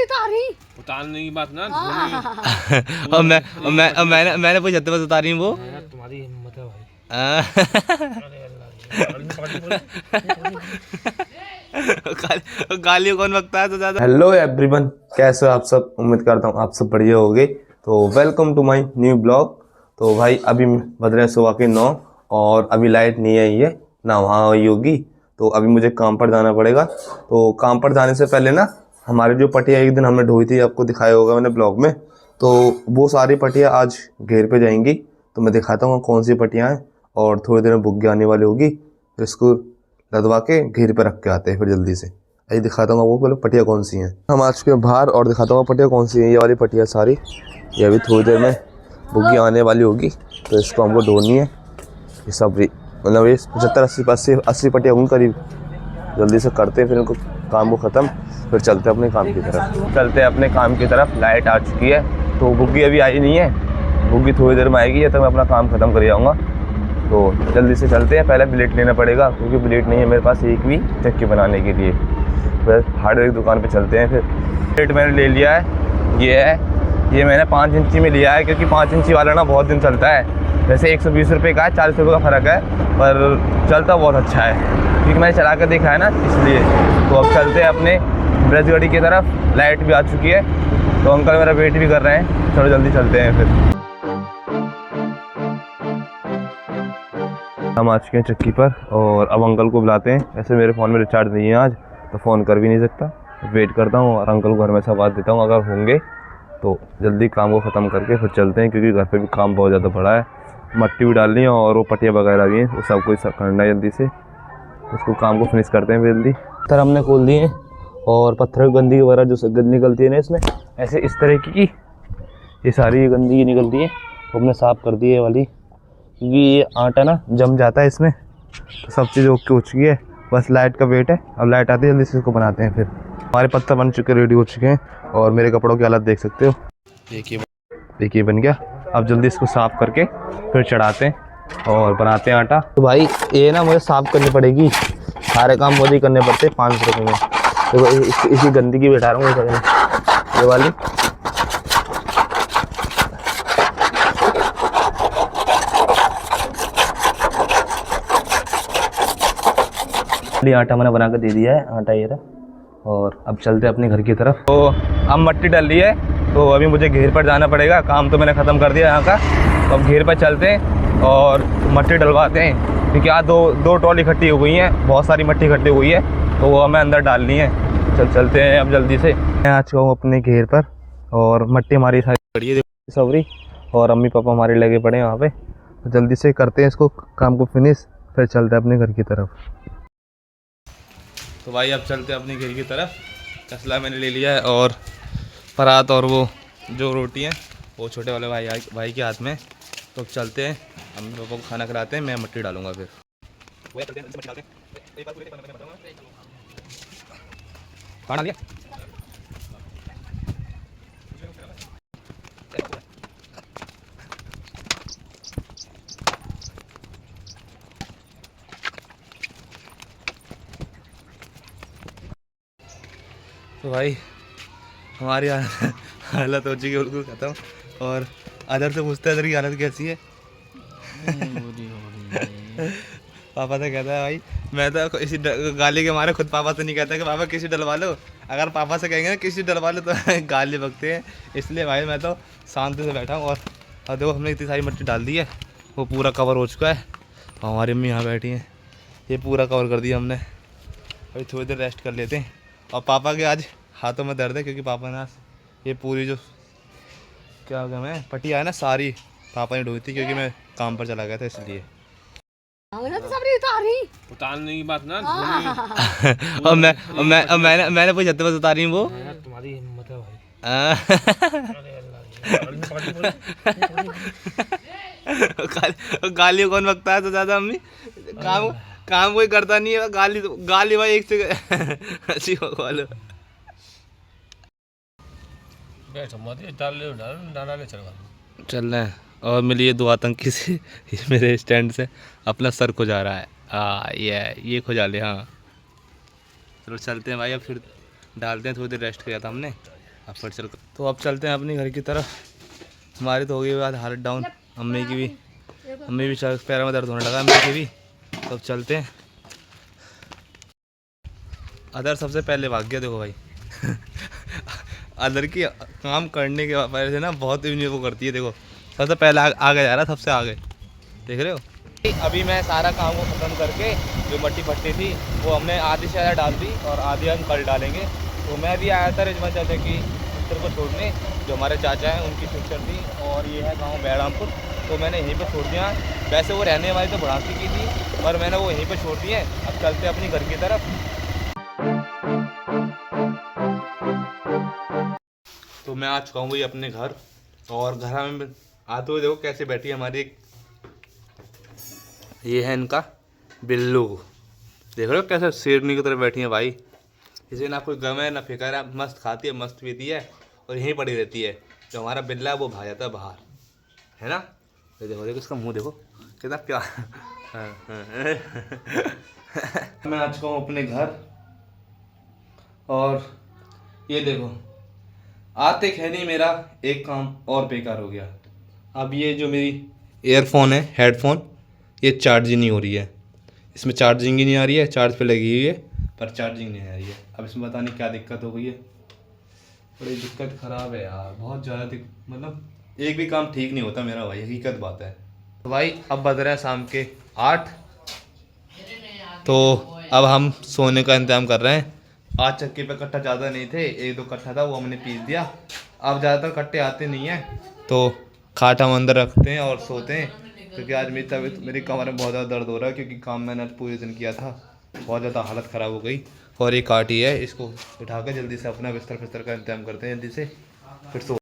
उतारने की बात ना और मैंने पूछा बस उतार रही हूँ वो। तुम्हारी हिम्मत है भाई। गालियों कौन बकता है तो ज्यादा। हेलो एवरीवन, कैसे हो आप सब। उम्मीद करता हूँ आप सब बढ़िया होगे। तो welcome to my new blog. तो भाई अभी बज रहे हैं सुबह के 9 और अभी लाइट नहीं आई है ना, वहाँ आई होगी। तो अभी मुझे काम पर जाना पड़ेगा। तो काम पर जाने से पहले ना हमारी जो पटिया एक दिन हमने ढोई थी, आपको दिखाया होगा मैंने ब्लॉग में, तो वो सारी पटिया आज घेर पे जाएंगी। तो मैं दिखाता हूँ कौन सी पटियाँ हैं और थोड़ी देर में बुग्गी आने वाली होगी, फिर इसको लदवा के घेर पे रख के आते हैं फिर जल्दी से। यही दिखाता हूँ वो पहले पटिया कौन सी हैं। हम आ चुके हैं बाहर और दिखाता हूँ पटिया कौन सी है। ये वाली पटिया सारी, ये अभी थोड़ी देर में बुग्गी आने वाली होगी तो इसको हमको ढोनी है। ये सब मतलब ये 75-80 पटिया होंगी करीब। जल्दी से करते हैं फिर इनको काम को ख़त्म, फिर चलते हैं अपने काम की तरफ। लाइट आ चुकी है तो बुग्गी अभी आई नहीं है, बुग्गी थोड़ी देर में आएगी, या तो मैं अपना काम ख़त्म कर जाऊँगा। तो जल्दी से चलते हैं। पहले ब्लेड लेना पड़ेगा क्योंकि ब्लेड नहीं है मेरे पास एक भी चक्की बनाने के लिए। फिर हार्डवेयर की दुकान पे चलते हैं। फिर ब्लेड मैंने ले लिया है, ये मैंने 5 इंची में लिया है क्योंकि 5 इंची वाला ना बहुत दिन चलता है। वैसे 120 रुपये का है, 40 रुपये का फ़र्क है, पर चलता बहुत अच्छा है क्योंकि मैंने चला कर देखा है ना, इसलिए। तो अब चलते हैं अपने ब्रजगढ़ी की तरफ। लाइट भी आ चुकी है तो अंकल मेरा वेट भी कर रहे हैं। चलो जल्दी चलते हैं। फिर हम आ चुके हैं चक्की पर और अब अंकल को बुलाते हैं। ऐसे मेरे फ़ोन में रिचार्ज नहीं है आज तो फ़ोन कर भी नहीं सकता, वेट करता हूँ और अंकल को घर में से आवाज़ देता हूँ अगर होंगे तो जल्दी काम को ख़त्म करके फिर चलते हैं क्योंकि घर पे भी काम बहुत ज़्यादा पड़ा है। मट्टी भी डालनी है और वो पटिया वगैरह भी हैं, वो सब कुछ करना है जल्दी से। उसको काम को फिनिश करते हैं जल्दी। पत्थर हमने खोल दिए हैं और पत्थर की गंदगी वगैरह जो गंदगी निकलती है ना इसमें, ऐसे इस तरह की ये सारी गंदगी निकलती है तो हमने साफ़ कर दी है वाली, क्योंकि ये आटा ना जम जाता है इसमें। तो सब चीज़ ओके हो चुकी है, बस लाइट का वेट है। अब लाइट आती है जल्दी से इसको बनाते हैं। फिर हमारे पत्थर बन चुके, रेडी हो चुके हैं और मेरे कपड़ों की हालत देख सकते हो। देखिए बन गया। अब जल्दी इसको साफ़ करके फिर चढ़ाते हैं और बनाते हैं आटा। तो भाई ये ना मुझे साफ़ करनी पड़ेगी, सारे काम मुझे ही करने पड़ते 500 रुपये में। तो इसी गंदगी बैठा रहा हूँ ये वाली। आटा मैंने बना कर दे दिया है, आटा ये रहा। और अब चलते हैं अपने घर की तरफ। तो अब मट्टी डल रही है तो अभी मुझे घेर पर जाना पड़ेगा। काम तो मैंने ख़त्म कर दिया यहाँ का, तो अब घेर पर चलते हैं और मट्टी डलवाते हैं क्योंकि आज दो ट्रॉली इकट्ठी हो गई हैं, बहुत सारी मट्टी इकट्ठी हो गई है तो वो हमें अंदर डालनी है। चलते हैं अब जल्दी से। मैं आ चुका हूँ अपने घेर पर और मट्टी हमारी सारी पड़ी है सवरी, और अम्मी पापा हमारे लगे पड़े हैं वहाँ पे। तो जल्दी से करते हैं इसको काम को फिनिश, फिर चलते हैं अपने घर की तरफ। तो भाई अब चलते हैं अपने घर की तरफ। तसला मैंने ले लिया है और परात और वो जो रोटी है वो छोटे वाले भाई के हाथ में। तो अब चलते हैं, हम पापा को खाना खिलाते हैं, मैं मट्टी डालूंगा। फिर खाना लिया। तो भाई हमारी हालत हो चुकी है बिल्कुल ख़त्म। और अदर से पूछता है इधर की हालत कैसी है। पापा से कहता है भाई, मैं तो इसी गाली के मारे खुद पापा से नहीं कहता कि पापा किसी डलवा लो। अगर पापा से कहेंगे ना किसी डलवा लो तो गाली बकते हैं, इसलिए भाई मैं तो शांति से बैठा हूँ। और देखो हमने इतनी सारी मिट्टी डाल दी है, वो पूरा कवर हो चुका है। और हमारी अम्मी यहाँ बैठी हैं, ये पूरा कवर कर दिया हमने। अभी थोड़ी देर रेस्ट कर लेते हैं। और पापा के आज हाथों में दर्द है क्योंकि पापा ने ये पूरी जो क्या हो गया मैं पटिया है ना सारी पापा ने ढोई थी क्योंकि मैं काम पर चला गया था इसलिए। उतारने की बात ना और मैंने पूछा बस उतार रही हूँ वो। तुम्हारी हिम्मत है भाई। गालियों कौन बकता है तो ज्यादा अम्मी। काम कोई करता नहीं है, गाली भाई एक से अच्छी वालो। चल रहे हैं और मिली ये 2 आतंकी से मेरे स्टैंड से अपना सर खुजा रहा है। ये खुजा ले। हाँ चलो चलते हैं भाई, अब फिर डालते हैं। थोड़ी देर रेस्ट किया था हमने अब फिर चल। तो अब चलते हैं अपनी घर की तरफ। हमारी तो हो गई बात हालत डाउन, अम्मी की भी पैरों में दर्द होने लगा, अम्मी की भी। तो अब चलते हैं। अदर सबसे पहले भाग गया, देखो भाई। अदर की काम करने के वजह से ना बहुत वो करती है, देखो सबसे पहले आगे जा रहा है, सबसे आगे, देख रहे हो। अभी मैं सारा काम को ख़त्म करके जो मट्टी फट्टी थी वो हमने आधी से ज़्यादा डाल दी और आधी हम कल डालेंगे। तो मैं भी आया था रिजवान चाचा की सिस्टर को छोड़ने, जो हमारे चाचा हैं उनकी सिस्टर थी, और ये है गांव बैरामपुर। तो मैंने यहीं पे छोड़ दिया। वैसे वो रहने वाली तो बढ़ाती की थी, पर मैंने वो यहीं पे छोड़ दिए। अब चलते अपनी घर की तरफ। तो मैं आ चुका हूँ भाई अपने घर, और घर में आते हुए देखो कैसे बैठी है हमारी एक, ये है इनका बिल्लू, देख रहे हो कैसे शेरनी की तरह बैठी है भाई। इसे ना कोई गम है ना फिक्र है, मस्त खाती है मस्त पीती है और यहीं पड़ी रहती है। जो हमारा बिल्ला है वो भाग जाता है बाहर, है ना। ये देखो देखो इसका मुंह देखो कितना प्यार। मैं आ चुका हूँ अपने घर, और ये देखो आते खैनी मेरा एक काम और बेकार हो गया। अब ये जो मेरी ईयरफोन है, हेडफोन, ये चार्ज ही नहीं हो रही है। इसमें चार्जिंग ही नहीं आ रही है, चार्ज पे लगी हुई है पर चार्जिंग नहीं आ रही है। अब इसमें पता नहीं क्या दिक्कत हो गई है, बड़ी दिक्कत ख़राब है यार, बहुत ज़्यादा मतलब एक भी काम ठीक नहीं होता मेरा भाई, हकीकत बात है। तो भाई अब बज रहे हैं शाम के 8, तो अब हम सोने का इंतज़ाम कर रहे हैं। आज चक्की पे कट्टा ज़्यादा नहीं थे, 1-2 कट्टा था वो हमने पीस दिया। अब ज़्यादातर कट्टे आते नहीं हैं, तो खाट हम अंदर रखते हैं और सोते हैं। क्योंकि आज मेरी तबीयत, मेरी कमर में बहुत ज़्यादा दर्द हो रहा है, क्योंकि काम मैंने आज पूरे दिन किया था, बहुत ज़्यादा हालत ख़राब हो गई। और ये काट ही है, इसको उठा कर जल्दी से अपना बिस्तर का इंतजाम करते हैं जल्दी से, फिर सो